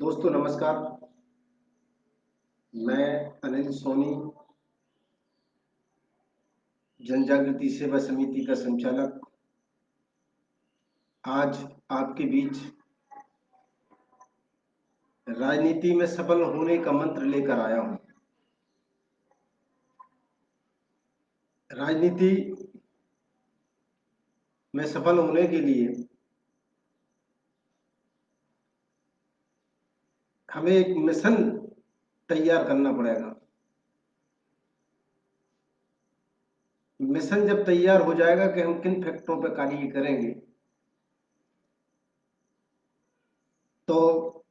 दोस्तों नमस्कार। मैं अनिल सोनी, जन जागृति सेवा समिति का संचालक, आज आपके बीच राजनीति में सफल होने का मंत्र लेकर आया हूं। राजनीति में सफल होने के लिए हमें एक मिशन तैयार करना पड़ेगा। मिशन जब तैयार हो जाएगा कि हम किन फैक्टरों पर कार्य करेंगे, तो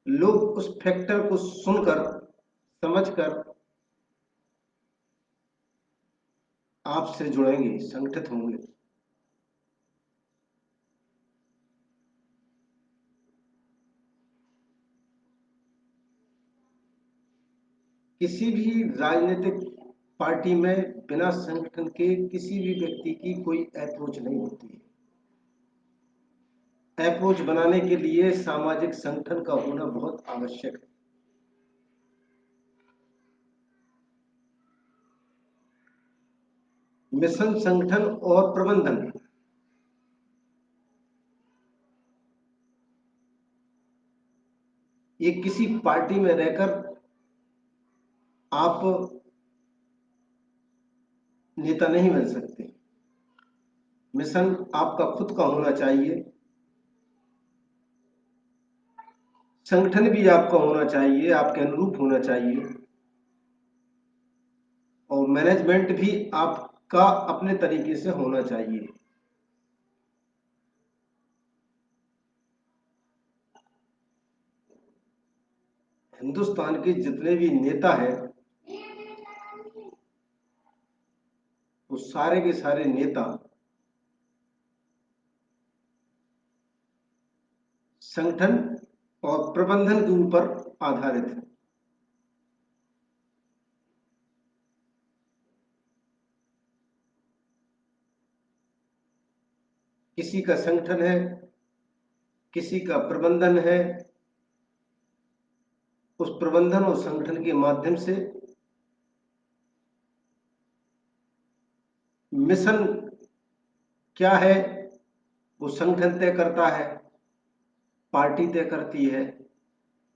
लोग उस फैक्टर को सुनकर, समझकर आपसे जुड़ेंगे, संगठित होंगे। किसी भी राजनीतिक पार्टी में बिना संगठन के किसी भी व्यक्ति की कोई अप्रोच नहीं होती है। अप्रोच बनाने के लिए सामाजिक संगठन का होना बहुत आवश्यक है। मिशन, संगठन और प्रबंधन ये किसी पार्टी में रहकर आप नेता नहीं बन सकते। मिशन आपका खुद का होना चाहिए, संगठन भी आपका होना चाहिए, आपके अनुरूप होना चाहिए, और मैनेजमेंट भी आपका अपने तरीके से होना चाहिए। हिंदुस्तान के जितने भी नेता हैं, वो सारे के सारे नेता संगठन और प्रबंधन के ऊपर आधारित है। किसी का संगठन है, किसी का प्रबंधन है। उस प्रबंधन और संगठन के माध्यम से मिशन क्या है वो संगठन तय करता है, पार्टी तय करती है,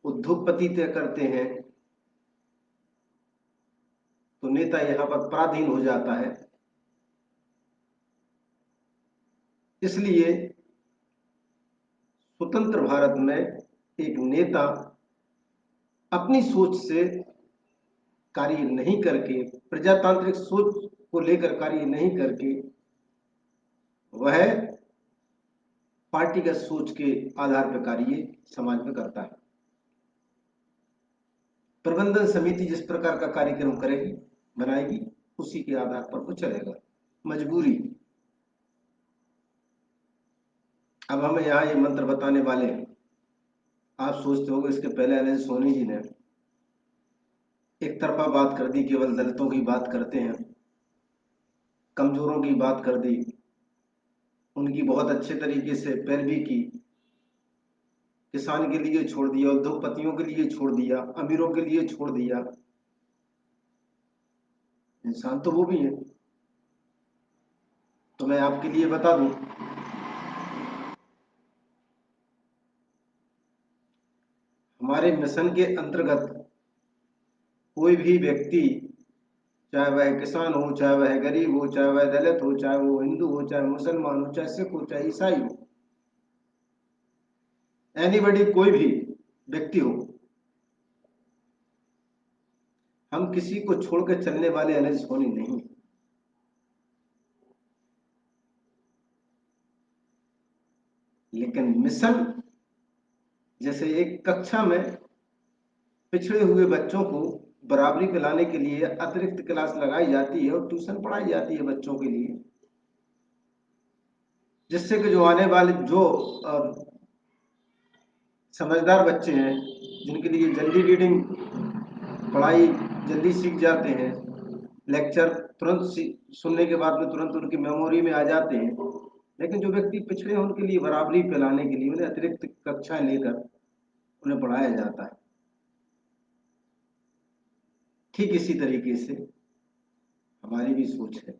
उद्योगपति तय करते हैं, तो नेता यहां पर पराधीन हो जाता है। इसलिए स्वतंत्र भारत में एक नेता अपनी सोच से कार्य नहीं करके, प्रजातांत्रिक सोच को लेकर कार्य नहीं करके, वह पार्टीगत सोच के आधार पर कार्य समाज में करता है। प्रबंधन समिति जिस प्रकार का कार्यक्रम करेगी, बनाएगी, उसी के आधार पर वो चलेगा। मजबूरी। अब हमें यहाँ ये मंत्र बताने वाले हैं। आप सोचते होंगे इसके पहले अनिल सोनी जी ने एक तरफा बात कर दी, केवल दलितों की बात करते हैं, कमजोरों की बात कर दी, उनकी बहुत अच्छे तरीके से पैरवी की, किसान के लिए छोड़ दिया, उद्योगपतियों के लिए छोड़ दिया, अमीरों के लिए छोड़ दिया। इंसान तो वो भी है। तो मैं आपके लिए बता दूं, हमारे मिशन के अंतर्गत कोई भी व्यक्ति, चाहे वह किसान हो, चाहे वह गरीब हो, चाहे वह दलित हो, चाहे वो हिंदू हो, चाहे मुसलमान हो, चाहे सिख हो, चाहे ईसाई हो, एनीबडी, कोई भी व्यक्ति हो, हम किसी को छोड़कर चलने वाले अनिल सोनी नहीं। लेकिन मिशन जैसे एक कक्षा में पिछड़े हुए बच्चों को बराबरी पे लाने के लिए अतिरिक्त क्लास लगाई जाती है और ट्यूशन पढ़ाई जाती है बच्चों के लिए, जिससे कि जो आने वाले जो समझदार बच्चे हैं, जिनके लिए जल्दी रीडिंग पढ़ाई जल्दी सीख जाते हैं, लेक्चर तुरंत सुनने के बाद में तुरंत उनकी मेमोरी में आ जाते हैं, लेकिन जो व्यक्ति पिछड़े हैं उनके लिए बराबरी फैलाने के लिए उन्हें अतिरिक्त कक्षाएं लेकर उन्हें पढ़ाया जाता है। ठीक इसी तरीके से हमारी भी सोच है।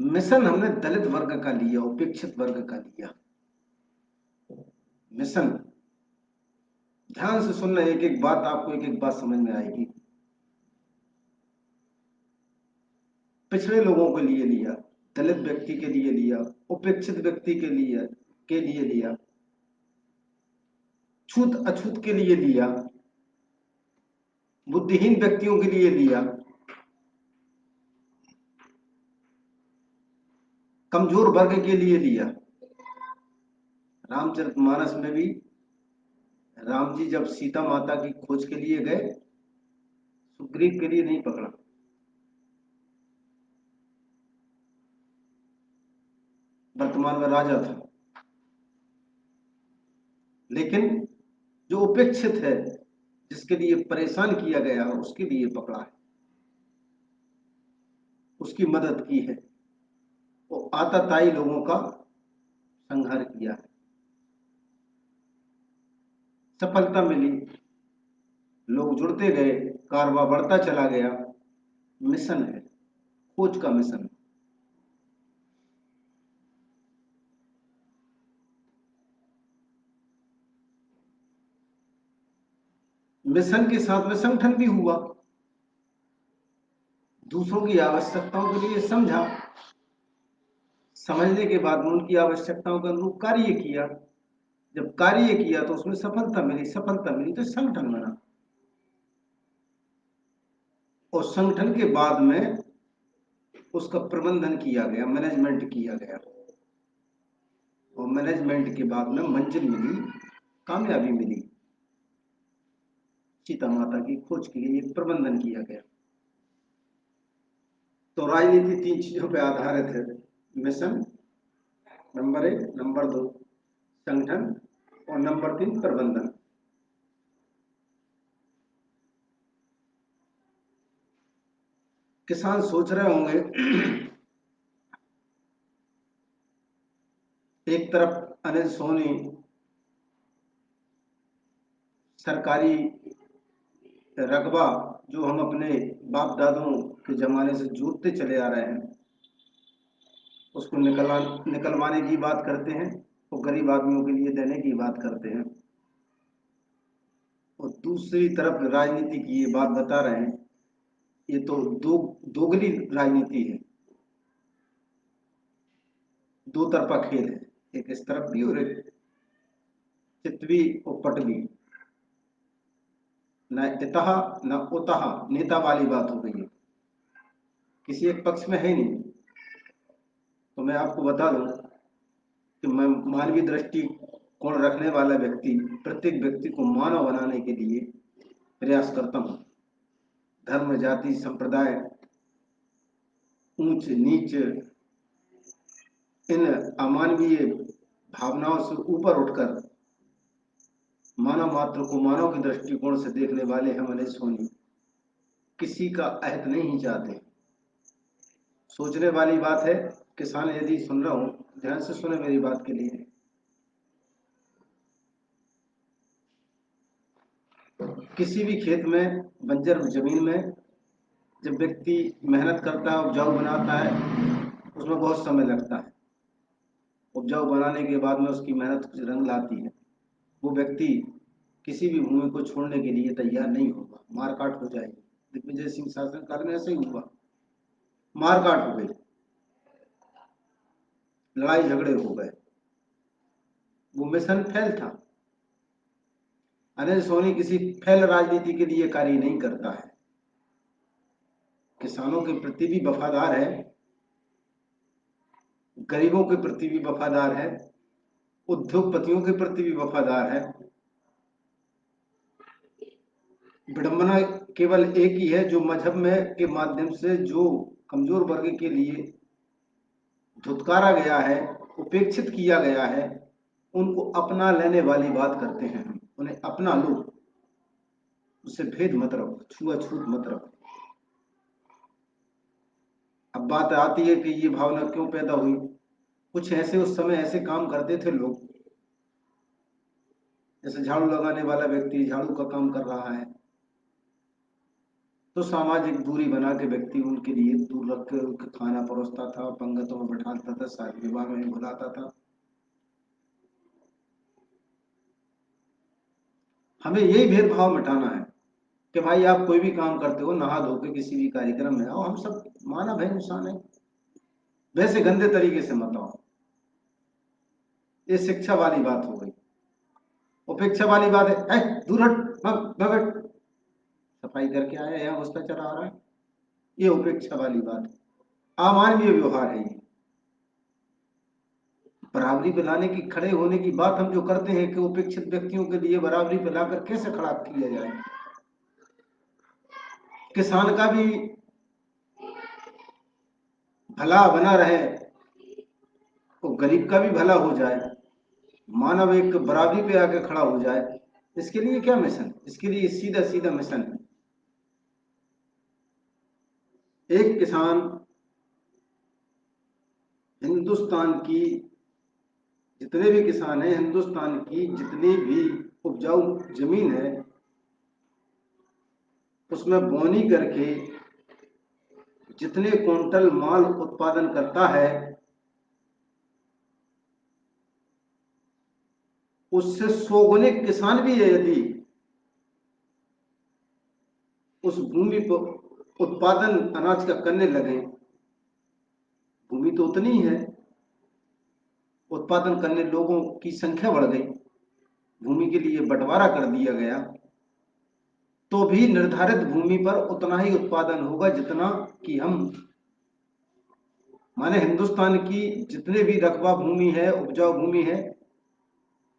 मिशन हमने दलित वर्ग का लिया, उपेक्षित वर्ग का लिया। मिशन, ध्यान से सुनना, एक एक बात आपको एक एक बात समझ में आएगी। पिछड़े लोगों के लिए लिया, दलित व्यक्ति के लिए लिया, उपेक्षित व्यक्ति के लिए लिया, छूत अछूत के लिए लिया, बुद्धिहीन व्यक्तियों के लिए लिया, कमजोर वर्ग के लिए लिया। रामचरितमानस में भी राम जी जब सीता माता की खोज के लिए गए, सुग्रीव के लिए नहीं पकड़ा, वर्तमान में राजा था, लेकिन जो उपेक्षित है, जिसके लिए परेशान किया गया है, उसके लिए पकड़ा है, उसकी मदद की है, वो आताताई लोगों का संहार किया है। सफलता मिली, लोग जुड़ते गए, कारवां बढ़ता चला गया। मिशन है, खोज का मिशन। मिशन के साथ में संगठन भी हुआ, दूसरों की आवश्यकताओं के लिए समझा, समझने के बाद में उनकी आवश्यकताओं के अनुरूप कार्य किया। जब कार्य किया तो उसमें सफलता मिली तो संगठन बना, और संगठन के बाद में उसका प्रबंधन किया गया, मैनेजमेंट किया गया, और मैनेजमेंट के बाद में मंजिल मिली, कामयाबी मिली। सीता माता की खोज के लिए प्रबंधन किया गया। तो राजनीति 3 चीजों पर आधारित है: मिशन नंबर 1, नंबर 2 संगठन, और नंबर 3 प्रबंधन। किसान सोच रहे होंगे, एक तरफ अनिल सोनी सरकारी रकबा जो हम अपने बाप दादों के जमाने से जोतते चले आ रहे हैं, उसको निकलवाने की बात करते हैं, और गरीब आदमियों के लिए देने की बात करते हैं, और दूसरी तरफ राजनीति की ये बात बता रहे हैं। ये तो दोगली राजनीति है, दो तरफा खेल है, एक इस तरफ भी और एक चितवी और पटवी, न इतः न उतः, नेता वाली बात हो गई है, किसी एक पक्ष में है नहीं। तो मैं आपको बता दूं कि मैं मानवीय दृष्टिकोण रखने वाला व्यक्ति, प्रत्येक व्यक्ति को मानव बनाने के लिए प्रयास करता हूं। धर्म, जाति, संप्रदाय, ऊंच नीच, इन अमानवीय भावनाओं से ऊपर उठकर मानव मात्र को मानव के दृष्टिकोण से देखने वाले हम अनिल सोनी किसी का अहित नहीं चाहते। सोचने वाली बात है। किसान यदि सुन रहा हूं, ध्यान से सुने मेरी बात के लिए। किसी भी खेत में, बंजर जमीन में जब व्यक्ति मेहनत करता है, उपजाऊ बनाता है, उसमें बहुत समय लगता है। उपजाऊ बनाने के बाद में उसकी मेहनत कुछ रंग लाती है। वो व्यक्ति किसी भी भूमि को छोड़ने के लिए तैयार नहीं होगा, मारकाट हो जाएगी। दिग्विजय सिंह शासनकाल में ऐसे ही हुआ, मारकाट हो गई, लड़ाई झगड़े हो गए, वो मिशन फेल था। अनिल सोनी किसी फेल राजनीति के लिए कार्य नहीं करता है, किसानों के प्रति भी वफादार है, गरीबों के प्रति भी वफादार है, उद्योगपतियों के प्रति भी वफादार है। विडंबना केवल एक ही है, जो मजहब में के माध्यम से जो कमजोर वर्ग के लिए धुतकारा गया है, उपेक्षित किया गया है, उनको अपना लेने वाली बात करते हैं हम। उन्हें अपना लो, उससे भेद मत रखो, छुआछूत मत रखो। अब बात आती है कि ये भावना क्यों पैदा हुई। कुछ ऐसे उस समय ऐसे काम करते थे लोग, जैसे झाड़ू लगाने वाला व्यक्ति झाड़ू का काम कर रहा है तो सामाजिक दूरी बना के व्यक्ति उनके लिए दूर रख के उनके खाना परोसता था, पंगतों में बैठाता था, शादी विवाह में बुलाता था। हमें यही भेदभाव मिटाना है कि भाई आप कोई भी काम करते हो नहा धो के किसी भी कार्यक्रम में आओ, हम सब मानव है, इंसान है, वैसे गंदे तरीके से मत आओ। ये शिक्षा वाली बात हो गई। उपेक्षा वाली बात है, दूर हट, भगट, सफाई करके आया यहाँ उसका चला आ रहा है, ये उपेक्षा वाली बात है, अमानवीय व्यवहार है ये। बराबरी पे लाने की, खड़े होने की बात हम जो करते हैं कि उपेक्षित व्यक्तियों के लिए बराबरी पे लाकर कैसे खड़ा किया जाए, किसान का भी भला बना रहे तो गरीब का भी भला हो जाए, मानव एक बराबरी पे आके खड़ा हो जाए, इसके लिए क्या मिशन, इसके लिए सीधा सीधा मिशन है। एक किसान हिंदुस्तान की, जितने भी किसान हैं हिंदुस्तान की जितनी भी उपजाऊ जमीन है उसमें बोनी करके जितने क्विंटल माल उत्पादन करता है उससे 100 गुने किसान भी है यदि उस भूमि पर उत्पादन अनाज का करने लगे, भूमि तो उतनी ही है, उत्पादन करने लोगों की संख्या बढ़ गई, भूमि के लिए बंटवारा कर दिया गया, तो भी निर्धारित भूमि पर उतना ही उत्पादन होगा जितना कि हम, माने हिंदुस्तान की जितने भी रकबा भूमि है, उपजाऊ भूमि है,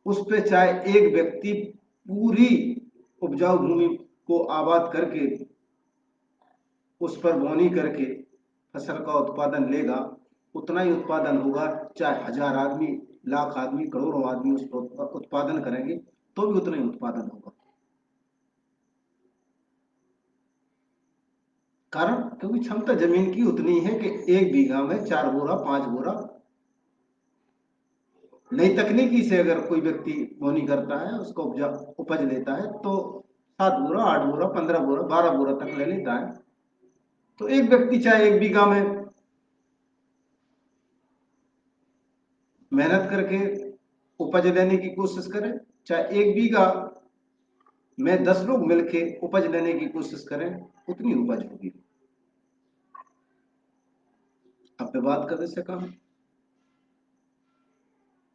उस पे चाहे एक व्यक्ति पूरी उपजाऊ भूमि को आबाद करके उस पर बोनी करके फसल का उत्पादन लेगा, उतना ही उत्पादन होगा, चाहे 1000 आदमी, लाख आदमी, करोड़ों आदमी उस पर उत्पादन करेंगे तो भी उतना ही उत्पादन होगा। कारण क्योंकि क्षमता जमीन की उतनी है कि 1 बीघा में 4 बोरा 5 बोरा, नई तकनीकी से अगर कोई व्यक्ति बोनी करता है उसको उपज लेता है तो 7 बोरा 8 बोरा 15 बोरा 12 बोरा तक ले लेता है। तो एक व्यक्ति चाहे 1 बीघा में मेहनत करके उपज लेने की कोशिश करे, चाहे 1 बीघा में 10 लोग मिलके उपज लेने की कोशिश करें, उतनी उपज होगी। अब बात करने से कम,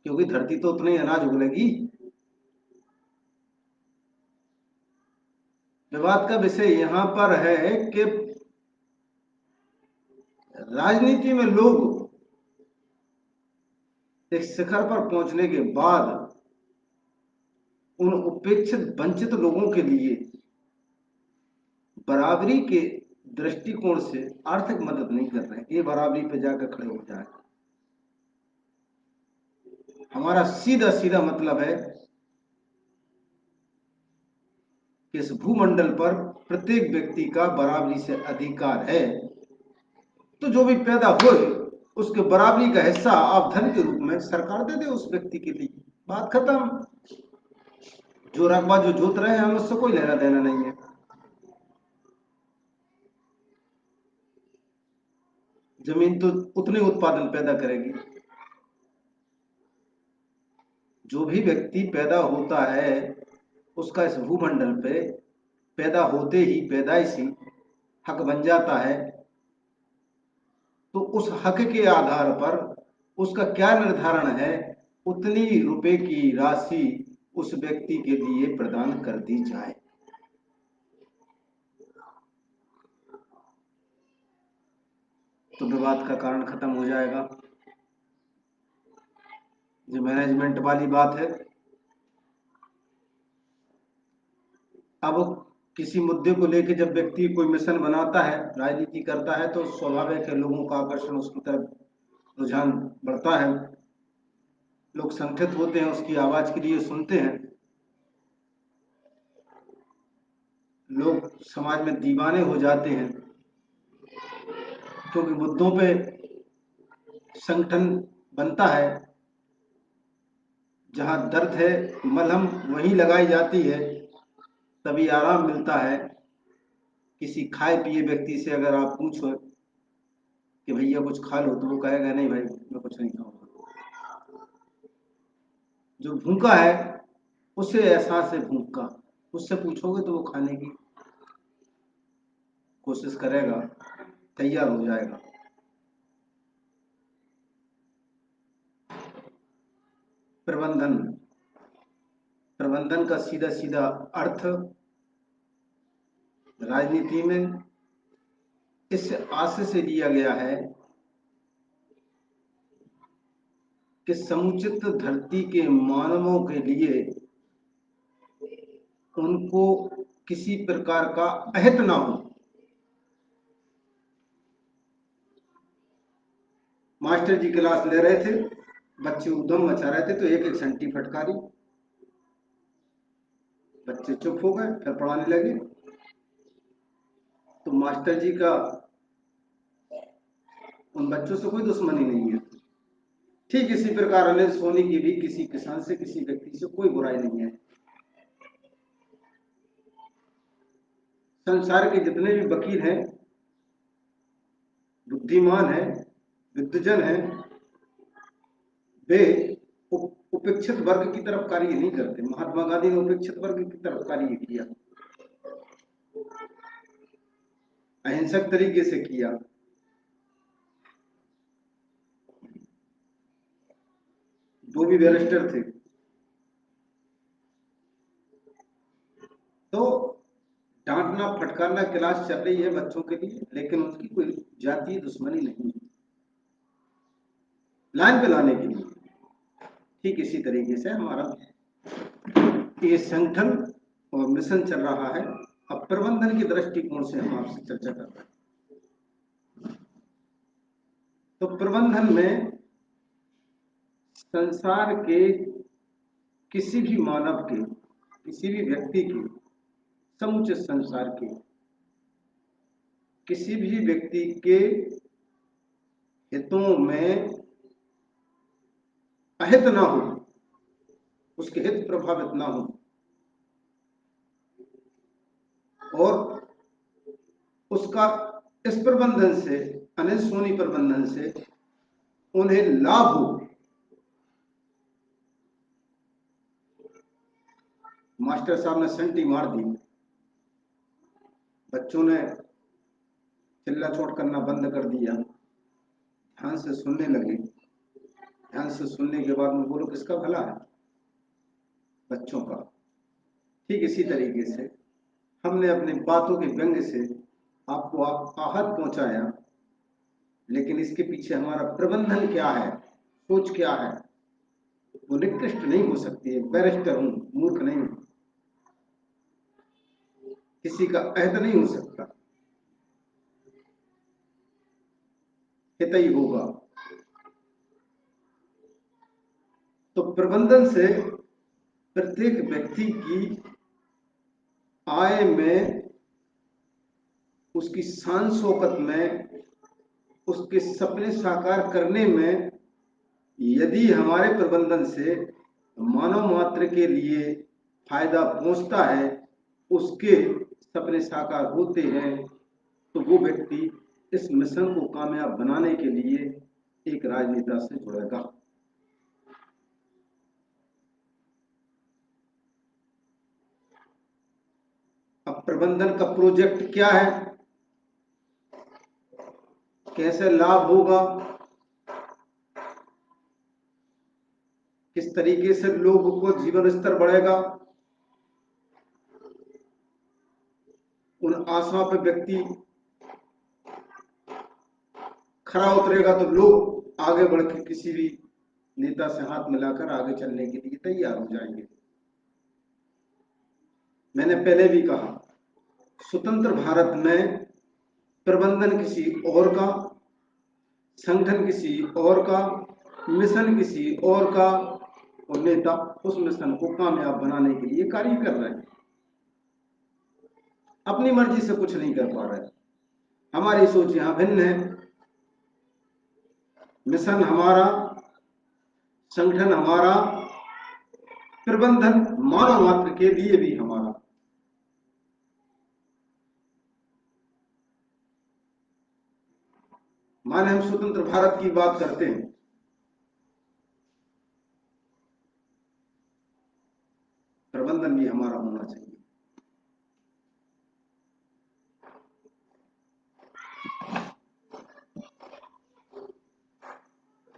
क्योंकि धरती तो उतना ही अनाज उगलेगी। विवाद का विषय यहां पर है कि राजनीति में लोग एक शिखर पर पहुंचने के बाद उन उपेक्षित वंचित लोगों के लिए बराबरी के दृष्टिकोण से आर्थिक मदद नहीं कर रहे हैं, ये बराबरी पे जाकर खड़े हो जाए। हमारा सीधा सीधा मतलब है कि इस भूमंडल पर प्रत्येक व्यक्ति का बराबरी से अधिकार है, तो जो भी पैदा हो उसके बराबरी का हिस्सा आप धन के रूप में सरकार दे दे उस व्यक्ति के लिए, बात खत्म। जो रकबा जो जोत रहे हैं हम उससे कोई लेना देना नहीं है, जमीन तो उतने उत्पादन पैदा करेगी। जो भी व्यक्ति पैदा होता है उसका इस भूमंडल पे पैदा होते ही पैदाइशी हक बन जाता है, तो उस हक के आधार पर उसका क्या निर्धारण है, उतनी रुपए की राशि उस व्यक्ति के लिए प्रदान कर दी जाए। तो विवाद का कारण खत्म हो जाएगा। जो मैनेजमेंट वाली बात है, अब किसी मुद्दे को लेकर जब व्यक्ति कोई मिशन बनाता है, राजनीति करता है, तो स्वाभाविक है लोगों का आकर्षण उसकी तरफ, रुझान बढ़ता है, लोग संगठित होते हैं, उसकी आवाज के लिए सुनते हैं, लोग समाज में दीवाने हो जाते हैं, क्योंकि मुद्दों पे संगठन बनता है, जहाँ दर्द है मलहम वहीं लगाई जाती है, तभी आराम मिलता है। किसी खाए पिए व्यक्ति से अगर आप पूछो कि भैया कुछ खा लो, तो वो कहेगा नहीं भाई मैं कुछ नहीं खाऊंगा। जो भूखा है उसे एहसास है भूख का, उससे पूछोगे तो वो खाने की कोशिश करेगा, तैयार हो जाएगा। प्रबंधन, प्रबंधन का सीधा सीधा अर्थ राजनीति में इस आशय से लिया गया है कि समुचित धरती के मानवों के लिए उनको किसी प्रकार का अहित ना हो। मास्टर जी क्लास ले रहे थे, बच्चे उधम मचा रहे थे, तो एक एक संटी फटकारी, बच्चे चुप हो गए, फिर पढ़ाने लगे। तो मास्टर जी का उन बच्चों से कोई दुश्मनी नहीं है। ठीक इसी प्रकार अनिल सोनी की भी किसी किसान से, किसी व्यक्ति से कोई बुराई नहीं है। संसार के जितने भी वकील हैं, बुद्धिमान हैं, विद्वजन हैं, वे उपेक्षित वर्ग की तरफ कार्य नहीं करते। महात्मा गांधी ने उपेक्षित वर्ग की तरफ कार्य किया, अहिंसक तरीके से किया। वो भी बैरिस्टर थे। तो डांटना फटकारना क्लास चल रही है बच्चों के लिए, लेकिन उसकी कोई जातीय दुश्मनी नहीं है, लाइन पे लाने के लिए। ठीक इसी तरीके से हमारा ये संगठन और मिशन चल रहा है। अब प्रबंधन के दृष्टिकोण से हम आपसे चर्चा कर रहे हैं। तो प्रबंधन में संसार के किसी भी मानव के, किसी भी व्यक्ति के, समुचे संसार के किसी भी व्यक्ति के हितों में अहित ना हो, उसके हित प्रभावित ना हो, और उसका इस प्रबंधन से, अनिल सोनी प्रबंधन से उन्हें लाभ हो। मास्टर साहब ने संटी मार दी, बच्चों ने चिल्ला चोट करना बंद कर दिया, ध्यान से सुनने लगे। ध्यान से सुनने के बाद में बोलो किसका भला है? बच्चों का। ठीक इसी तरीके से हमने अपनी बातों के व्यंग से आपको आहत पहुंचाया, लेकिन इसके पीछे हमारा प्रबंधन क्या है, सोच क्या है, वो निकृष्ट नहीं हो सकती है। बैरिस्टर हूं, मूर्ख नहीं हूं, किसी का अहित नहीं हो सकता, हित ही होगा। तो प्रबंधन से प्रत्येक व्यक्ति की आय में, उसकी शान शौकत में, उसके सपने साकार करने में, यदि हमारे प्रबंधन से मानव मात्र के लिए फायदा पहुंचता है, उसके सपने साकार होते हैं, तो वो व्यक्ति इस मिशन को कामयाब बनाने के लिए एक राजनेता से जुड़ेगा। अब प्रबंधन का प्रोजेक्ट क्या है, कैसे लाभ होगा, किस तरीके से लोगों को जीवन स्तर बढ़ेगा, उन आशाओं पर व्यक्ति खरा उतरेगा, तो लोग आगे बढ़ के किसी भी नेता से हाथ मिलाकर आगे चलने के लिए तैयार हो जाएंगे। मैंने पहले भी कहा, स्वतंत्र भारत में प्रबंधन किसी और का, संगठन किसी और का, मिशन किसी और का, और नेता उस मिशन को कामयाब बनाने के लिए कार्य कर रहे हैं। अपनी मर्जी से कुछ नहीं कर पा रहे। हमारी सोच यहां भिन्न है। मिशन हमारा संगठन हमारा, प्रबंधन मानव मात्र के लिए भी हमारा। माने हम स्वतंत्र भारत की बात करते हैं, प्रबंधन भी हमारा होना चाहिए।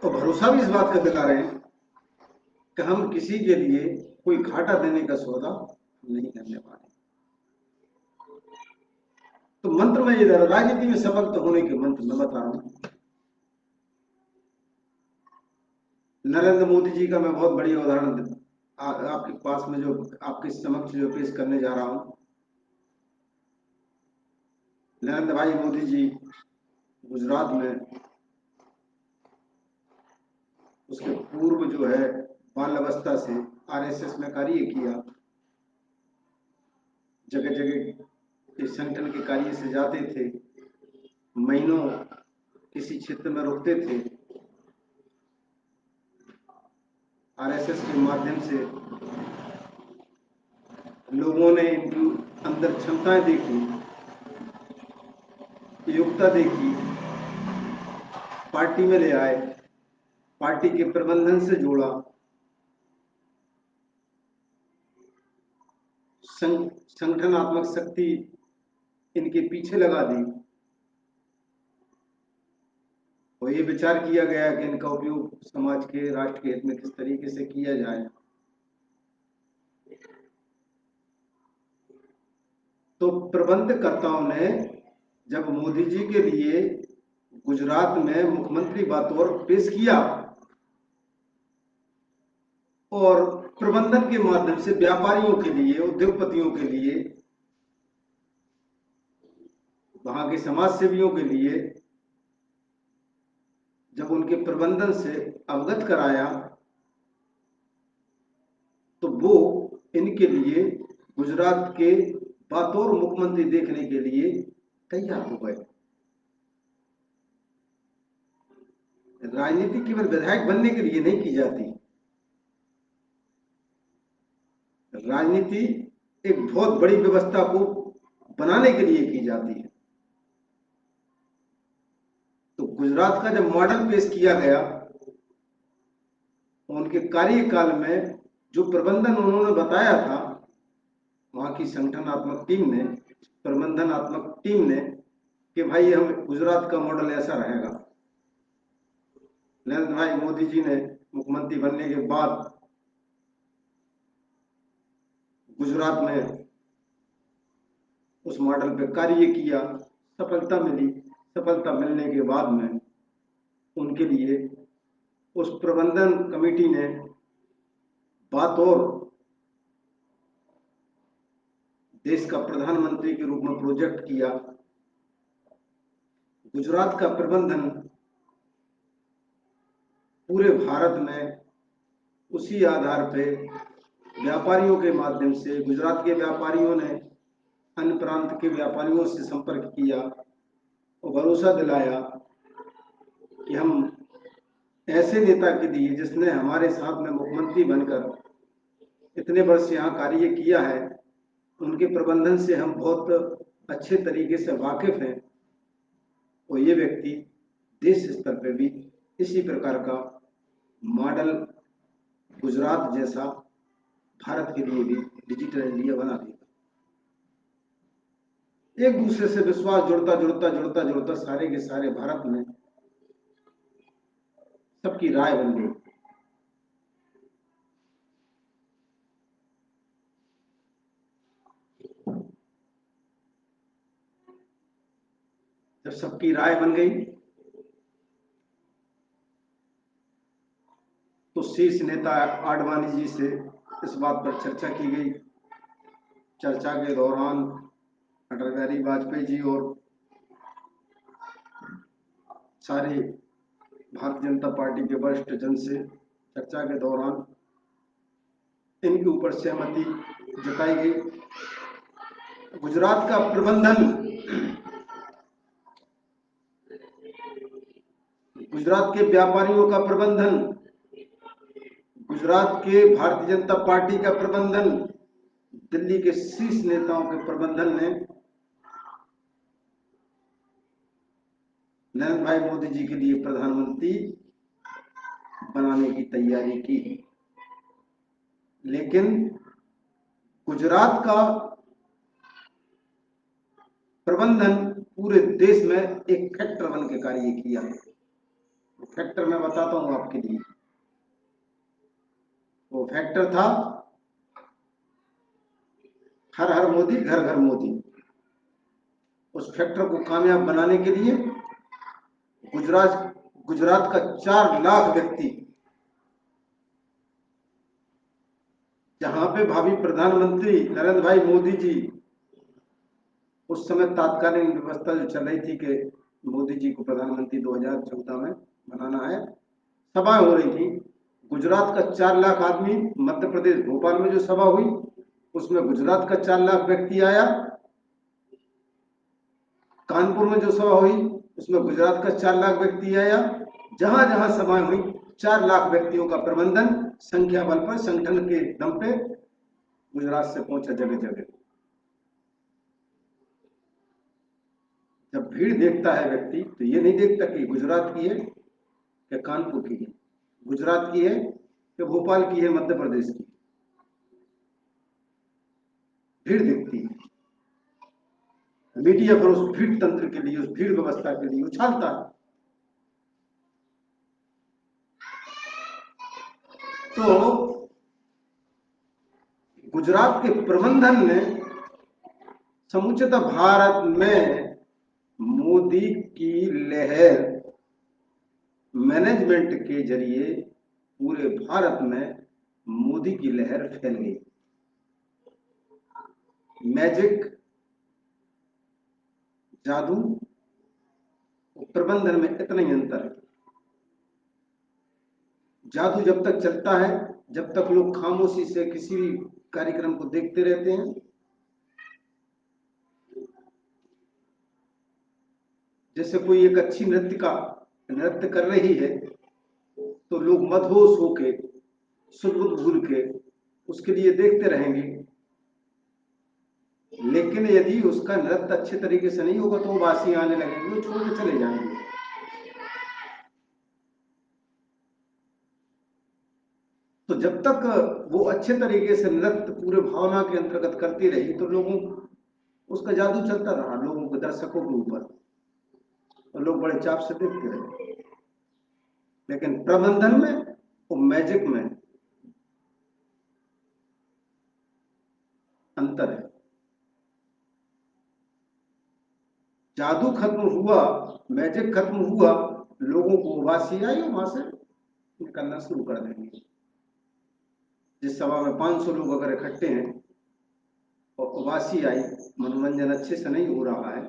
तो भरोसा भी इस बात का दिला रहे हैं कि हम किसी के लिए कोई घाटा देने का सौदा नहीं करने वाले। तो मंत्र में इधर राजनीति में सफल तो होने के मंत्र मैं बता रहा हूं। नरेंद्र मोदी जी का मैं बहुत बढ़िया उदाहरण आपके पास में जो आपके समक्ष जो पेश करने जा रहा हूं। नरेंद्र भाई मोदी जी गुजरात में, उसके पूर्व जो है बाल अवस्था से आरएसएस में कार्य किया, जगह जगह इस संगठन के कार्य से जाते थे, महीनों किसी क्षेत्र में रुकते थे, आरएसएस के माध्यम से लोगों ने इनकी अंदर क्षमताएं देखी, योग्यता देखी, पार्टी में ले आए, पार्टी के प्रबंधन से जोड़ा, संगठनात्मक शक्ति इनके पीछे लगा दी और ये विचार किया गया कि इनका उपयोग समाज के, राष्ट्र के हित में किस तरीके से किया जाए। तो प्रबंधकर्ताओं ने जब मोदी जी के लिए गुजरात में मुख्यमंत्री बतौर पेश किया और प्रबंधन के माध्यम से व्यापारियों के लिए, उद्योगपतियों के लिए, वहां के समाज सेवियों के लिए जब उनके प्रबंधन से अवगत कराया तो वो इनके लिए गुजरात के बतौर मुख्यमंत्री देखने के लिए तैयार हो गए। राजनीति केवल विधायक बनने के लिए नहीं की जाती, राजनीति एक बहुत बड़ी व्यवस्था को बनाने के लिए की जाती है। तो गुजरात का जब मॉडल पेश किया गया, उनके कार्यकाल में जो प्रबंधन उन्होंने बताया था, वहां की संगठनात्मक टीम ने, प्रबंधनात्मक टीम ने, कि भाई हम गुजरात का मॉडल ऐसा रहेगा। नरेंद्र भाई मोदी जी ने मुख्यमंत्री बनने के बाद गुजरात में उस मॉडल पे कार्य किया, सफलता मिली। सफलता मिलने के बाद में उनके लिए उस प्रबंधन कमेटी ने बतौर देश का प्रधानमंत्री के रूप में प्रोजेक्ट किया। गुजरात का प्रबंधन पूरे भारत में उसी आधार पे व्यापारियों के माध्यम से, गुजरात के व्यापारियों ने अन्य प्रांत के व्यापारियों से संपर्क किया और भरोसा दिलाया कि हम ऐसे नेता के लिए, जिसने हमारे साथ में मुख्यमंत्री बनकर इतने वर्ष यहाँ कार्य किया है, उनके प्रबंधन से हम बहुत अच्छे तरीके से वाकिफ हैं और ये व्यक्ति देश स्तर पर भी इसी प्रकार का मॉडल गुजरात जैसा भारत के लिए भी डिजिटल इंडिया बना देगा। एक दूसरे से विश्वास जुड़ता सारे के सारे भारत में सबकी राय बन गई। जब सबकी राय बन गई तो शीर्ष नेता आडवाणी जी से इस बात पर चर्चा की गई। चर्चा के दौरान अटल बिहारी वाजपेयी जी और सारे भारतीय जनता पार्टी के वरिष्ठ जन से चर्चा के दौरान इनके ऊपर सहमति जताई गई। गुजरात का प्रबंधन, गुजरात के व्यापारियों का प्रबंधन गुजरात के भारतीय जनता पार्टी का प्रबंधन, दिल्ली के शीर्ष नेताओं के प्रबंधन ने नरेंद्र भाई मोदी जी के लिए प्रधानमंत्री बनाने की तैयारी की। लेकिन गुजरात का प्रबंधन पूरे देश में एक फैक्टर बन के कार्य किया। फैक्टर मैं बताता हूं आपके लिए। वो फैक्टर था हर हर मोदी घर घर मोदी। उस फैक्टर को कामयाब बनाने के लिए गुजरात का 4 लाख व्यक्ति, जहां पे भावी प्रधानमंत्री नरेंद्र भाई मोदी जी, उस समय तात्कालीन व्यवस्था जो चल रही थी कि मोदी जी को प्रधानमंत्री 2014 में बनाना है, सभाएं हो रही थी। गुजरात का 4 लाख आदमी, मध्य प्रदेश भोपाल में जो सभा हुई उसमें गुजरात का 4 लाख व्यक्ति आया। कानपुर में जो सभा हुई उसमें गुजरात का 4 लाख व्यक्ति आया। जहां जहां सभाएं हुई 4 लाख व्यक्तियों का प्रबंधन संख्या बल पर, संगठन के दम पे गुजरात से पहुंचा जगह जगह। जब भीड़ देखता है व्यक्ति तो ये नहीं देखता कि गुजरात की है या कानपुर की है, गुजरात की है या भोपाल की है, मध्य प्रदेश की। भीड़ दिखती है। मीडिया पर उस भीड़ तंत्र के लिए, उस भीड़ व्यवस्था के लिए उछालता है। तो गुजरात के प्रबंधन ने समुचित भारत में मोदी की लहर मैनेजमेंट के जरिए पूरे भारत में मोदी की लहर फैल गई। मैजिक, जादू, प्रबंधन में इतना ही अंतर है। जादू जब तक चलता है, जब तक लोग खामोशी से किसी भी कार्यक्रम को देखते रहते हैं, जैसे कोई एक अच्छी नृत्य कर रही है तो लोग मदहोश होके, सुध बुध भूल के उसके लिए देखते रहेंगे। लेकिन यदि उसका नृत्य अच्छे तरीके से नहीं होगा तो वो वासी आने लगेंगे, वो छोड़ के चले जाएंगे। तो जब तक वो अच्छे तरीके से नृत्य पूरे भावना के अंतर्गत करती रही तो लोगों उसका जादू चलता रहा, लोगों के, दर्शकों के ऊपर, और लोग बड़े चाप से देखते रहे। लेकिन प्रबंधन में और मैजिक में अंतर है। जादू खत्म हुआ, मैजिक खत्म हुआ, लोगों को उबासी आई और वहां से निकलना शुरू कर देंगे। जिस सभा में 500 लोग अगर इकट्ठे हैं और उबासी आई, मनोरंजन अच्छे से नहीं हो रहा है,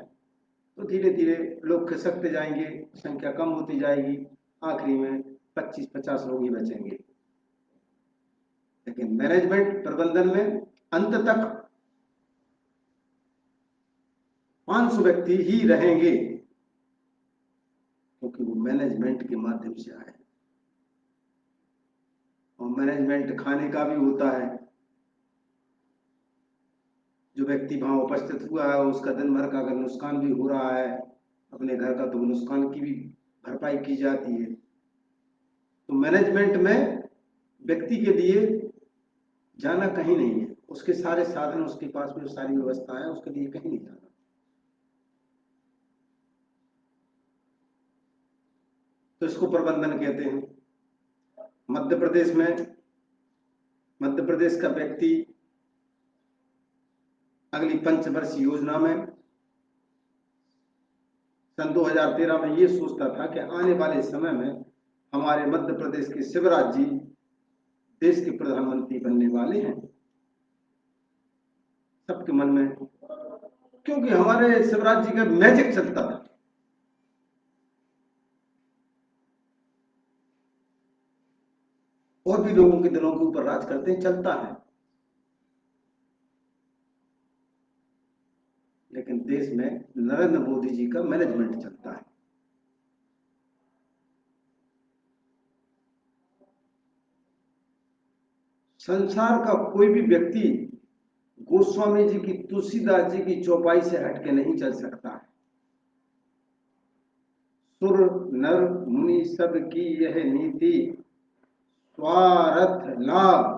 तो धीरे धीरे लोग खिसकते जाएंगे, संख्या कम होती जाएगी, आखिरी में 25-50 लोग ही बचेंगे। लेकिन मैनेजमेंट, प्रबंधन में अंत तक 500 व्यक्ति ही रहेंगे, क्योंकि वो मैनेजमेंट के माध्यम से आए। और मैनेजमेंट खाने का भी होता है। जो व्यक्ति वहां उपस्थित हुआ है उसका दिन भर का अगर नुकसान भी हो रहा है अपने घर का, तो नुकसान की भी भरपाई की जाती है। तो मैनेजमेंट में व्यक्ति के लिए जाना कहीं नहीं है, उसके सारे साधन उसके पास में, सारी व्यवस्था है, उसके लिए कहीं नहीं जाना। तो इसको प्रबंधन कहते हैं। मध्य प्रदेश में, मध्य प्रदेश का व्यक्ति अगली पंचवर्षीय योजना में सन 2013 में ये सोचता था कि आने वाले समय में हमारे मध्य प्रदेश के शिवराज जी देश के प्रधानमंत्री बनने वाले हैं। सबके मन में, क्योंकि हमारे शिवराज जी का मैजिक चलता था। और भी लोगों के दिलों के ऊपर राज करते हैं, चलता है। लेकिन देश में नरेंद्र मोदी जी का मैनेजमेंट चलता है। संसार का कोई भी व्यक्ति गोस्वामी जी की, तुलसीदास जी की चौपाई से हटके नहीं चल सकता है। सुर नर मुनि सब की यह नीति, स्वार्थ लाभ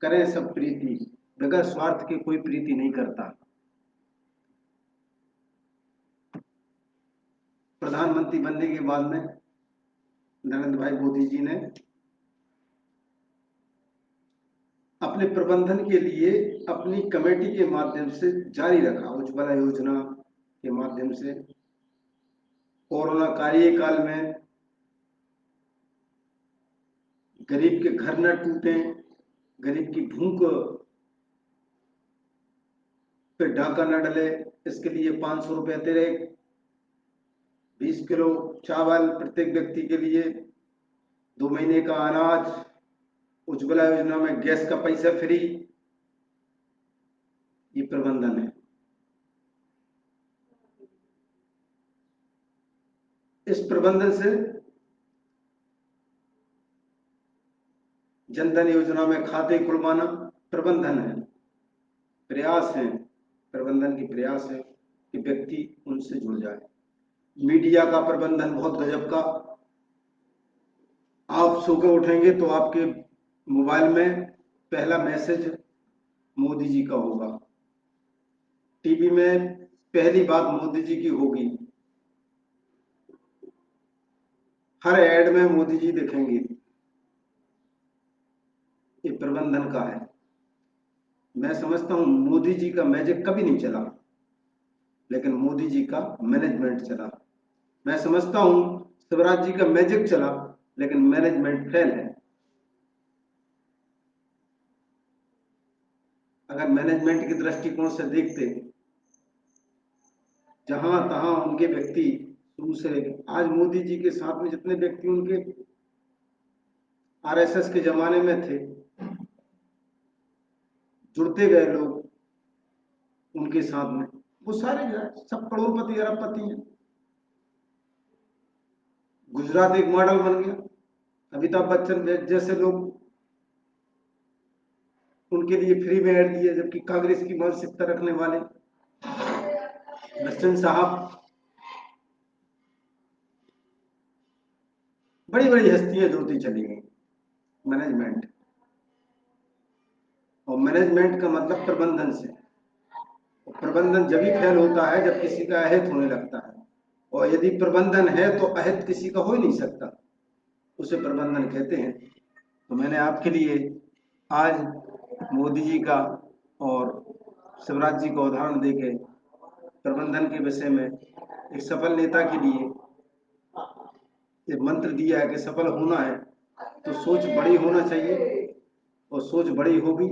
करें सब प्रीति, बगैर स्वार्थ के कोई प्रीति नहीं करता। प्रधानमंत्री बनने के बाद में नरेंद्र भाई मोदी जी ने अपने प्रबंधन के लिए अपनी कमेटी के माध्यम से जारी रखा, उज्ज्वला योजना के माध्यम से। कोरोना कार्यकाल में गरीब के घर न टूटे, गरीब की भूख पे डाका न डले, इसके लिए 500 रुपए अतिरिक्त, 20 किलो चावल प्रत्येक व्यक्ति के लिए, 2 महीने का अनाज, उज्ज्वला योजना में गैस का पैसा फ्री। ये प्रबंधन है। इस प्रबंधन से जनधन योजना में खाते खुलवाना प्रबंधन है, प्रयास है, प्रबंधन की प्रयास है कि व्यक्ति उनसे जुड़ जाए। मीडिया का प्रबंधन बहुत गजब का। आप सो के उठेंगे तो आपके मोबाइल में पहला मैसेज मोदी जी का होगा, टीवी में पहली बात मोदी जी की होगी, हर ऐड में मोदी जी दिखेंगे। ये प्रबंधन का है। मैं समझता हूं मोदी जी का मैजिक कभी नहीं चला, लेकिन मोदी जी का मैनेजमेंट चला। मैं समझता हूं शिवराज जी का मैजिक चला, लेकिन मैनेजमेंट फेल है। अगर मैनेजमेंट के दृष्टिकोण से देखते, जहां तहां उनके व्यक्ति शुरू से, आज मोदी जी के साथ में जितने व्यक्ति उनके आरएसएस के जमाने में थे, जुड़ते गए लोग उनके साथ में, वो सारे जो है सब करोड़पति अरबपति हैं। गुजरात एक मॉडल बन गया। अमिताभ बच्चन जैसे लोग, उनके लिए फ्री में ऐड दिए, जबकि कांग्रेस की मानसिकता रखने वाले बच्चन साहब, बड़ी बड़ी हस्तियां जुड़ती चली गई। मैनेजमेंट, और मैनेजमेंट का मतलब प्रबंधन से। प्रबंधन जब ही फेल होता है जब किसी का अहित होने लगता है, और यदि प्रबंधन है तो अहित किसी का हो ही नहीं सकता, उसे प्रबंधन कहते हैं। तो मैंने आपके लिए आज मोदी जी का और शिवराज जी का उदाहरण देके प्रबंधन के विषय में, एक सफल नेता के लिए एक मंत्र दिया है कि सफल होना है तो सोच बड़ी होना चाहिए, और सोच बड़ी होगी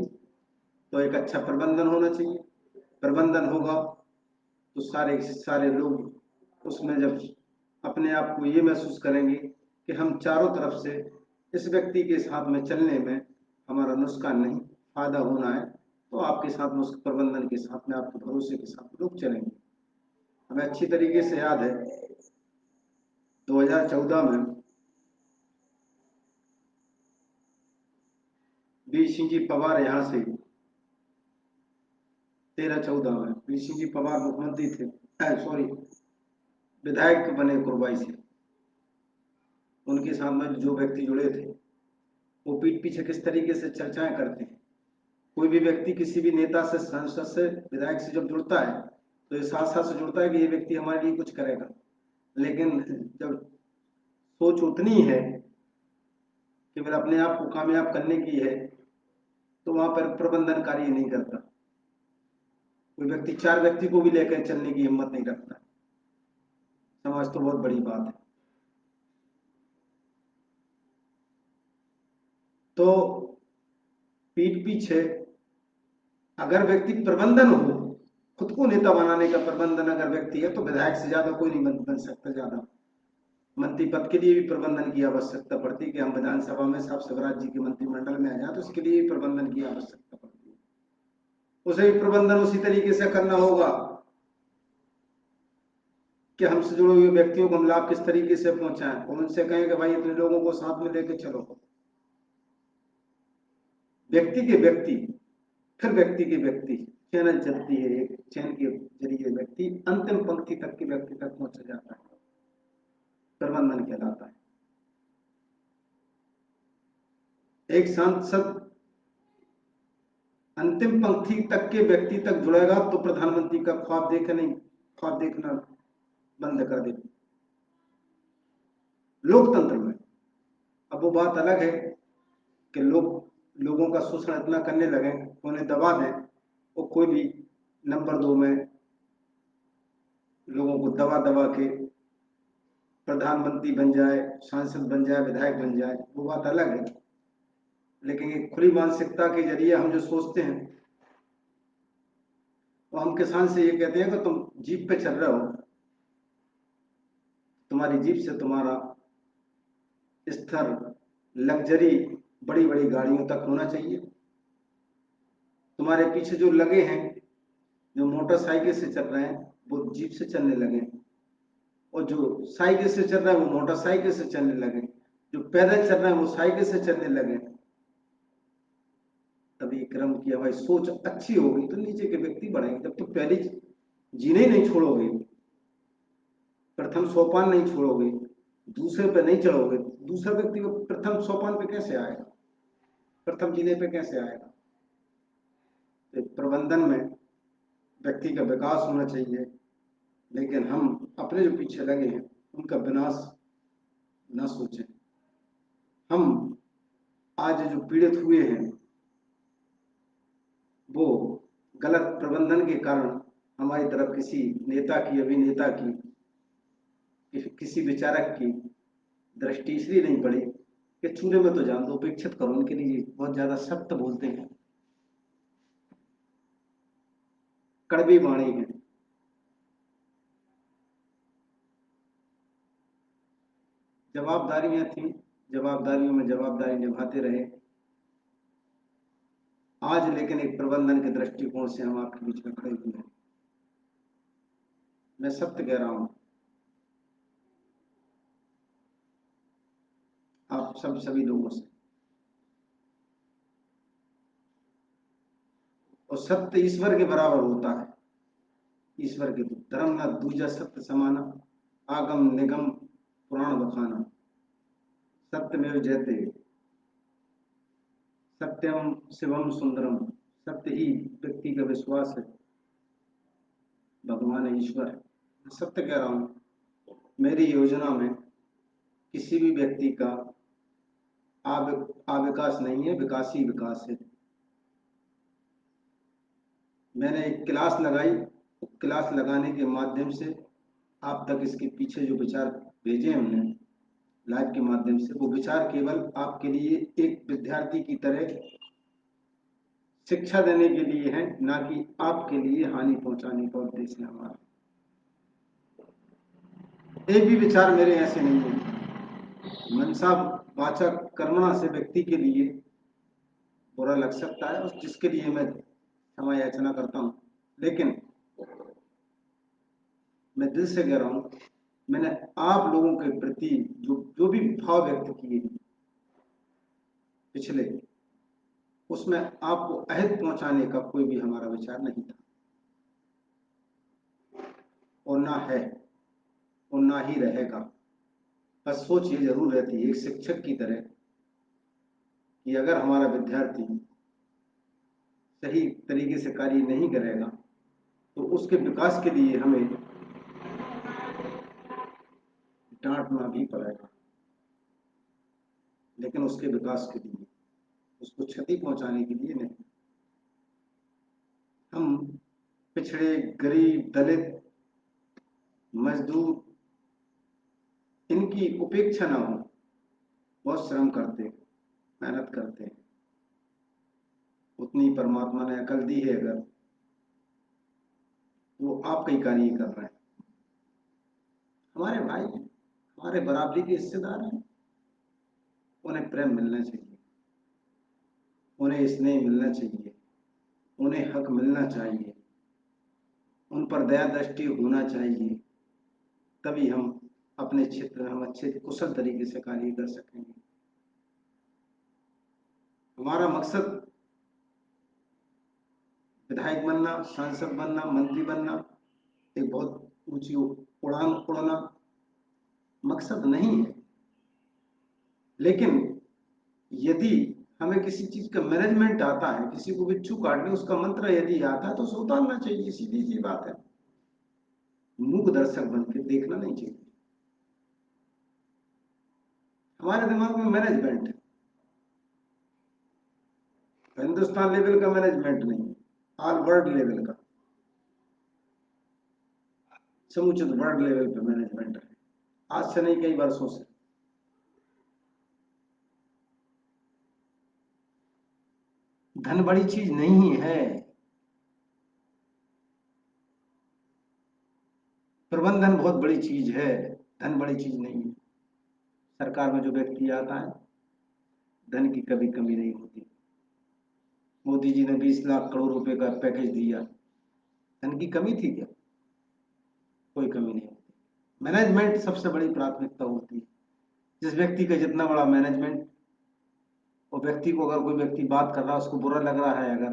तो एक अच्छा प्रबंधन होना चाहिए। प्रबंधन होगा तो सारे सारे लोग उसमें जब अपने आप को ये महसूस करेंगे कि हम चारों तरफ से इस व्यक्ति के साथ में चलने में हमारा नुकसान नहीं, फायदा होना है, तो आपके साथ में, उस प्रबंधन के साथ में, आपके भरोसे के साथ लोग चलेंगे। हमें अच्छी तरीके से याद है 2014 में वीर सिंह जी पवार, यहाँ से 13-14 में वीर सिंह जी पवार मुख्यमंत्री थे, सॉरी विधायक बने कुरबाई से। उनके साथ में जो व्यक्ति जुड़े थे वो पीठ पीछे किस तरीके से चर्चाएं करते हैं। कोई भी व्यक्ति किसी भी नेता से, सांसद से, विधायक से जब जुड़ता है तो ये साथ साथ से जुड़ता है कि ये व्यक्ति हमारे लिए कुछ करेगा, लेकिन जब सोच उतनी है कि मेरा अपने आप को कामयाब करने की है तो वहां पर प्रबंधन कार्य नहीं करता। कोई व्यक्ति 4 व्यक्ति को भी लेकर चलने की हिम्मत नहीं रखता। समाज तो बहुत बड़ी बात है। तो पीठ पीछे अगर व्यक्ति प्रबंधन हो, खुद को नेता बनाने का प्रबंधन अगर व्यक्ति है, तो विधायक से ज्यादा कोई नहीं बन सकता। ज्यादा मंत्री पद के लिए भी प्रबंधन की आवश्यकता पड़ती है कि हम विधानसभा में साहब शिवराज जी के मंत्रिमंडल में आ जाए, तो उसके लिए भी प्रबंधन की आवश्यकता पड़ती है। उसे भी प्रबंधन उसी तरीके से करना होगा कि हमसे जुड़े हुए व्यक्तियों को हम लाभ किस तरीके से पहुंचाएं, और उनसे कहें कि भाई इतने लोगों को साथ में लेके चलो। व्यक्ति के व्यक्ति, फिर व्यक्ति के व्यक्ति, चैनल चलती है, एक चैन के जरिए व्यक्ति अंतिम पंक्ति तक के व्यक्ति तक पहुंच जाता है, प्रबंधन कहलाता है। एक सांसद अंतिम पंक्ति तक के व्यक्ति तक जुड़ेगा तो प्रधानमंत्री का ख्वाब देखना बंद कर दे। लोकतंत्र में अब वो बात अलग है कि लोगों का शोषण इतना करने लगे, उन्हें दबा दें, वो कोई भी नंबर 2 में लोगों को दबा दबा के प्रधानमंत्री बन जाए, सांसद बन जाए, विधायक बन जाए, वो बात अलग है। लेकिन एक खुली मानसिकता के जरिए हम जो सोचते हैं, तो हम किसान से ये कहते हैं कि तुम जीप पे चल रहे हो, तुम्हारी जीप से तुम्हारा स्तर लग्जरी बड़ी बड़ी गाड़ियों तक होना चाहिए। तुम्हारे पीछे जो लगे हैं, जो मोटरसाइकिल से चल रहे हैं, वो जीप से चलने लगे, और जो साइकिल से चल रहा है वो मोटरसाइकिल से चलने लगे, जो पैदल चल रहे हैं वो साइकिल से चलने लगे। तभी क्रम की हमारी सोच अच्छी होगी तो नीचे के व्यक्ति बढ़ेंगे। जब तुम पहले जीने ही नहीं छोड़ोगे, प्रथम सोपान नहीं छोड़ोगे, दूसरे पे नहीं चढ़ोगे, दूसरा व्यक्ति प्रथम सोपान पे कैसे आएगा, प्रथम जीने पे कैसे आएगा? तो प्रबंधन में व्यक्ति का विकास होना चाहिए, लेकिन हम अपने जो पीछे लगे हैं उनका विनाश न सोचें। हम आज जो पीड़ित हुए हैं वो गलत प्रबंधन के कारण हमारी तरफ किसी नेता की, अभिनेता की, किसी विचारक की दृष्टि इसलिए नहीं पड़ी कि चूल्हे में तो जान दो, उपेक्षित करो, उनके लिए बहुत ज्यादा सख्त बोलते हैं, कड़वी वाणी है। जवाबदारियां थी, जवाबदारियों में जवाबदारी निभाते रहे। आज लेकिन एक प्रबंधन के दृष्टिकोण से हम आपके बीच में खड़े हुए हैं। मैं सत्य कह रहा हूं, आप सभी लोगों से, और सत्य ईश्वर के बराबर होता है। ईश्वर के धर्म न दूजा सत्य समाना, आगम निगम पुराण बखाना, सत्यमेव जयते, सत्यम शिवम सुंदरम। सत्य ही व्यक्ति का विश्वास है, भगवान ईश्वर। सत्य कह रहा हूं, मेरी योजना में किसी भी व्यक्ति का अविकास नहीं है, विकास ही विकास है। मैंने एक क्लास लगाई, क्लास लगाने के माध्यम से आप तक इसके पीछे जो विचार भेजे हमने लाइव के माध्यम से, वो विचार केवल आपके लिए एक विद्यार्थी की तरह शिक्षा देने के लिए है, ना कि आपके लिए हानि पहुंचाने का उद्देश्य है हमारा। एक भी विचार मेरे ऐसे नहीं है। मनसा वाचा कर्मणा से व्यक्ति के लिए बुरा लग सकता है, और जिसके लिए मैं क्षमा याचना करता हूं, लेकिन मैं दिल से कह रहा हूं, मैंने आप लोगों के प्रति जो भी भाव व्यक्त किए पिछले, उसमें आपको अहित पहुंचाने का कोई भी हमारा विचार नहीं था, और ना है, और ना ही रहेगा। बस सोच ये जरूर रहती है एक शिक्षक की तरह कि अगर हमारा विद्यार्थी सही तरीके से कार्य नहीं करेगा तो उसके विकास के लिए हमें डांटना भी पड़ेगा, लेकिन उसके विकास के लिए, उसको क्षति पहुंचाने के लिए नहीं। हम पिछड़े, गरीब, दलित, मजदूर, इनकी उपेक्षा ना हो, बहुत श्रम करते, मेहनत करते हैं, उतनी परमात्मा ने अकल दी है, अगर वो आपका ही कार्य कर रहे हैं। हमारे भाई, हमारे बराबरी के हिस्सेदार हैं, उन्हें प्रेम मिलना चाहिए, उन्हें स्नेह मिलना चाहिए, उन्हें हक मिलना चाहिए, उन पर दया दृष्टि होना चाहिए, तभी हम अपने क्षेत्र में हम अच्छे कुशल तरीके से कार्य कर सकेंगे। हमारा मकसद विधायक बनना, सांसद बनना, मंत्री बनना एक बहुत ऊंची उड़ान उड़ना मकसद नहीं है। लेकिन यदि हमें किसी चीज का मैनेजमेंट आता है, किसी को बिच्छू काटने उसका मंत्र यदि आता है तो उसे उतारना चाहिए, सीधी सी बात है। मूक दर्शक बन के देखना नहीं चाहिए। हमारे दिमाग में मैनेजमेंट है, हिंदुस्तान लेवल का मैनेजमेंट नहीं है, ऑल वर्ल्ड लेवल का, समुचित वर्ल्ड लेवल पे मैनेजमेंट है, आज से नहीं कई वर्षों से। धन बड़ी चीज नहीं है, प्रबंधन बहुत बड़ी चीज है, धन बड़ी चीज नहीं है। सरकार में जो व्यक्ति आता है धन की कभी कमी नहीं होती। मोदी जी ने 20 लाख करोड़ रुपए का पैकेज दिया, धन की कमी थी क्या? कोई कमी नहीं होती। मैनेजमेंट सबसे बड़ी प्राथमिकता होती है। जिस व्यक्ति का जितना बड़ा मैनेजमेंट, वो व्यक्ति को अगर कोई व्यक्ति बात कर रहा है उसको बुरा लग रहा है अगर,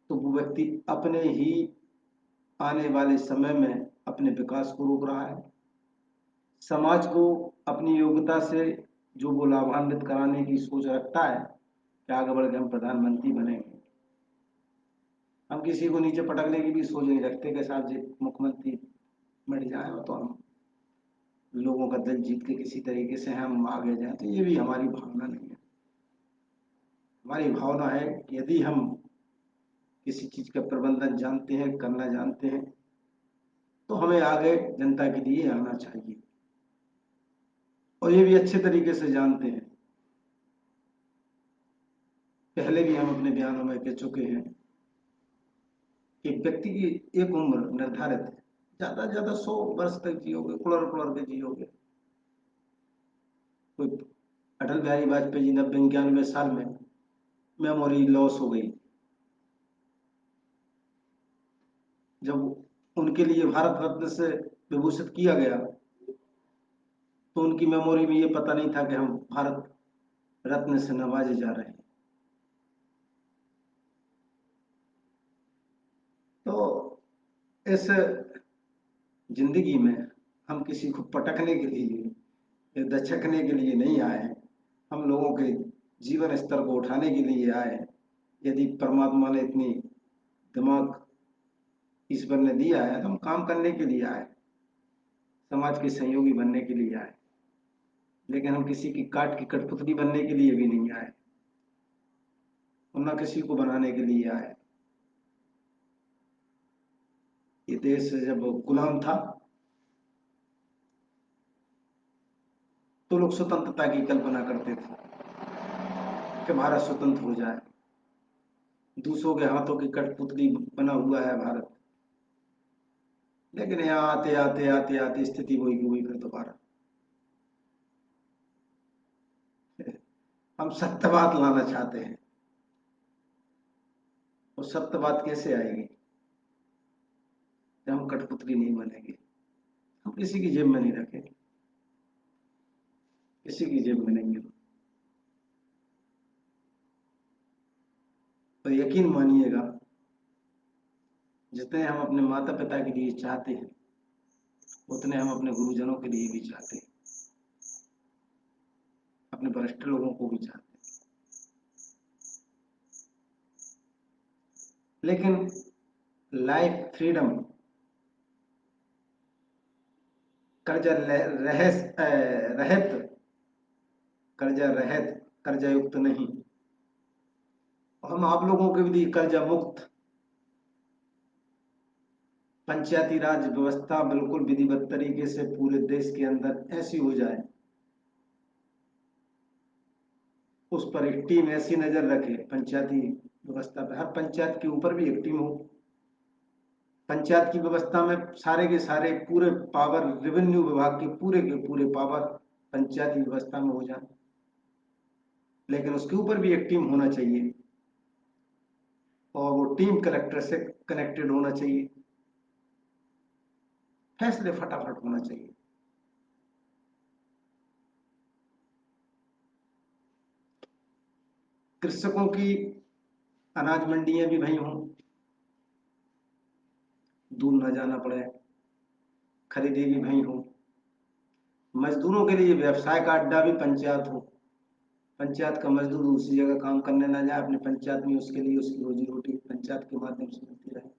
तो वो व्यक्ति अपने ही आने वाले समय में अपने विकास को रोक रहा है। समाज को अपनी योग्यता से जो वो लाभान्वित कराने की सोच रखता है कि आगे बढ़ के हम प्रधानमंत्री बनेंगे, हम किसी को नीचे पटकने की भी सोच नहीं रखते कि साहब जी मुख्यमंत्री मिट जाए तो हम लोगों का दिल जीत के किसी तरीके से हम आगे जाएं। तो ये भी हमारी भावना नहीं है। हमारी भावना है कि यदि हम किसी चीज का प्रबंधन जानते हैं, करना जानते हैं, तो हमें आगे जनता के लिए आना चाहिए। और ये भी अच्छे तरीके से जानते हैं, पहले भी हम अपने बयानों में कह चुके हैं कि व्यक्ति की एक उम्र निर्धारित है, ज्यादा से ज्यादा 100 वर्ष तक जियोगे, कुलर कुलर के जियोगे। कोई अटल बिहारी वाजपेयी जी 90-91 साल में मेमोरी लॉस हो गई। जब उनके लिए भारत रत्न से विभूषित किया गया तो उनकी मेमोरी में ये पता नहीं था कि हम भारत रत्न से नवाजे जा रहे हैं। तो इस जिंदगी में हम किसी को पटकने के लिए या दचकने के लिए नहीं आए हैं, हम लोगों के जीवन स्तर को उठाने के लिए आए हैं। यदि परमात्मा ने इतनी दिमाग ईश्वर ने दिया है तो हम काम करने के लिए आए, समाज के सहयोगी बनने के लिए आए। लेकिन हम किसी की काट की कठपुतली बनने के लिए भी नहीं आए और न किसी को बनाने के लिए आए। ये देश जब गुलाम था तो लोग स्वतंत्रता की कल्पना करते थे कि भारत स्वतंत्र हो जाए, दूसरों के हाथों की कठपुतली बना हुआ है भारत। लेकिन यहाँ आते आते आते आते स्थिति वही की वही फिर दोबारा। हम सत्यवाद लाना चाहते हैं, और सत्यवाद कैसे आएगी जब हम कठपुतली नहीं बनेंगे, हम किसी की जेब में नहीं रखेंगे, किसी की जेब में नहीं। तो यकीन मानिएगा, जितने हम अपने माता पिता के लिए चाहते हैं उतने हम अपने गुरुजनों के लिए भी चाहते हैं, अपने वरिष्ठ लोगों को भी चाहते हैं। लेकिन लाइफ फ्रीडम, कर्जा रहित, कर्जा रहित, कर्जा युक्त नहीं। हम आप लोगों के लिए कर्जा मुक्त पंचायती राज व्यवस्था बिल्कुल विधिवत तरीके से पूरे देश के अंदर ऐसी हो जाए, उस पर एक टीम ऐसी नजर रखे पंचायती व्यवस्था पर, हर पंचायत के ऊपर भी एक टीम हो। पंचायत की व्यवस्था में सारे के सारे पूरे पावर, रेवेन्यू विभाग के पूरे पावर पंचायती व्यवस्था में हो जाए। लेकिन उसके ऊपर भी एक टीम होना चाहिए और वो टीम कलेक्टर से कनेक्टेड होना चाहिए, फैसले फटाफट होना चाहिए। कृषकों की अनाज मंडियां भी वहीं हों, दूर न जाना पड़े, खरीदी भी वहीं हो, मजदूरों के लिए व्यवसाय का अड्डा भी पंचायत हो, पंचायत का मजदूर दूसरी जगह काम करने ना जाए, अपनी पंचायत में उसके लिए उसकी रोजी रोटी पंचायत के माध्यम से मिलती रहे।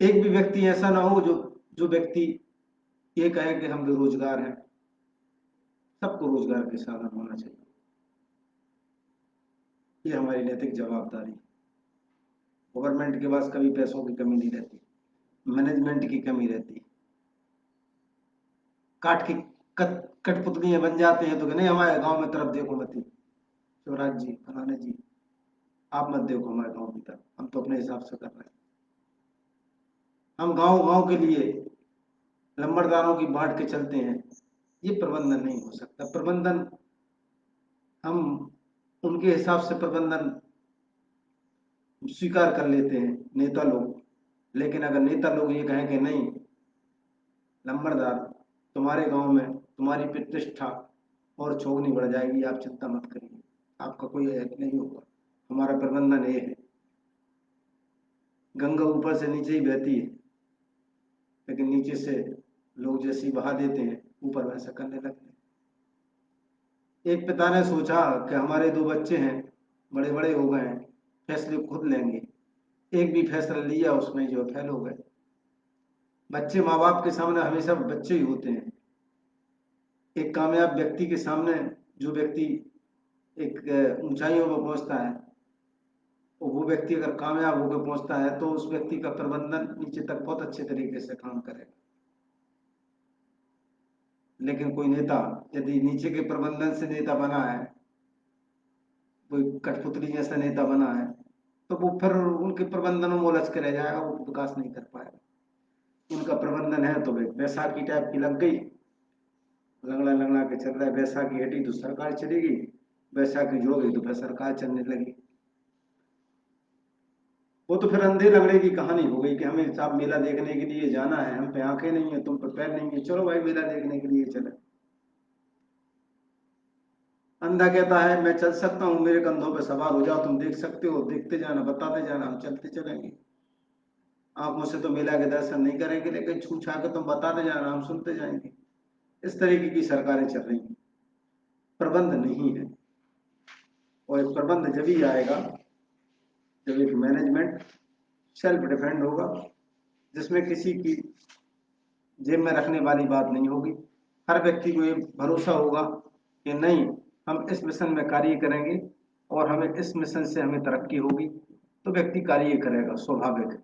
एक भी व्यक्ति ऐसा ना हो जो जो व्यक्ति ये कहे कि हम बेरोजगार हैं। सबको रोजगार के साधन होना चाहिए, ये हमारी नैतिक जवाबदारी। गवर्नमेंट के पास कभी पैसों की कमी नहीं रहती, मैनेजमेंट की कमी रहती। काट की कठपुतलियां बन जाते हैं तो कि नहीं हमारे गांव में तरफ देखो मत, शिवराज जी फलाने जी आप मत देखो हमारे गांव की तरफ, हम तो अपने हिसाब से कर रहे हैं। हम गांव गांव के लिए लंबरदारों की बांट के चलते हैं, ये प्रबंधन नहीं हो सकता। प्रबंधन हम उनके हिसाब से प्रबंधन स्वीकार कर लेते हैं नेता लोग, लेकिन अगर नेता लोग ये कहें कि नहीं लंबरदार तुम्हारे गांव में तुम्हारी प्रतिष्ठा और चौगुनी बढ़ जाएगी, आप चिंता मत करिए, आपका कोई ऐप नहीं होगा, हमारा प्रबंधन ये है। गंगा ऊपर से नीचे ही बहती है, लेकिन नीचे से लोग जैसे ही बहा देते हैं ऊपर वैसा करने लगते हैं। एक पिता ने सोचा कि हमारे 2 बच्चे हैं, बड़े बड़े हो गए हैं, फैसले खुद लेंगे। एक भी फैसला लिया उसमें जो फेल हो गए। बच्चे माँ बाप के सामने हमेशा बच्चे ही होते हैं। एक कामयाब व्यक्ति के सामने जो व्यक्ति एक ऊंचाइयों पर पहुंचता है, वो व्यक्ति अगर कामयाब होकर पहुंचता है तो उस व्यक्ति का प्रबंधन नीचे तक बहुत अच्छे तरीके से काम करेगा। लेकिन कोई नेता यदि नीचे के प्रबंधन से नेता बना है, कोई कठपुतली जैसा नेता बना है, तो वो फिर उनके प्रबंधनों में उलझ के रह जाएगा, वो विकास नहीं कर पाएगा। उनका प्रबंधन है तो बैसाखी टाइप की लग गई, लंगड़ा लंगड़ा के चल रहा है, बैसाखी हटी तो सरकार चलेगी, बैसाखी जुड़ गई तो फिर सरकार चलने लगी। वो तो फिर अंधे लंगड़े की कहानी हो गई कि हमें साहब मेला देखने के लिए जाना है, हम पे आंखें नहीं है, तुम पे पैर नहीं है, चलो भाई मेला देखने के लिए चले। अंधा कहता है मैं चल सकता हूँ, मेरे कंधों पे सवार हो जाओ, तुम देख सकते हो, देखते जाना बताते जाना, हम चलते चलेंगे। आंखों से तो मेला के दर्शन नहीं करेंगे, लेकिन छू छा के तुम बताते जाना, हम सुनते जाएंगे। इस तरीके की सरकारें चल रही हैं, प्रबंध नहीं है। और एक प्रबंध जब ही आएगा जब एक मैनेजमेंट सेल्फ डिपेंड होगा, जिसमें किसी की जेब में रखने वाली बात नहीं होगी। हर व्यक्ति को ये भरोसा होगा कि नहीं हम इस मिशन में कार्य करेंगे और हमें इस मिशन से हमें तरक्की होगी, तो व्यक्ति कार्य करेगा स्वाभाविक।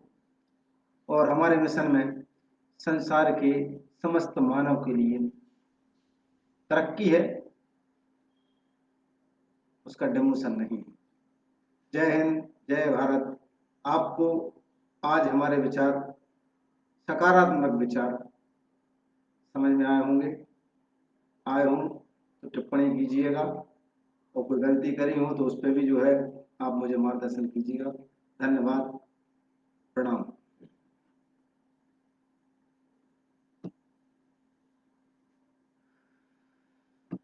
और हमारे मिशन में संसार के समस्त मानव के लिए तरक्की है, उसका डिमोशन नहीं है। जय हिंद, जय भारत। आपको आज हमारे विचार, सकारात्मक विचार समझ में आए होंगे। आए हों तो टिप्पणी कीजिएगा, और कोई गलती करी हो तो उस पर भी जो है आप मुझे मार्गदर्शन कीजिएगा। धन्यवाद, प्रणाम।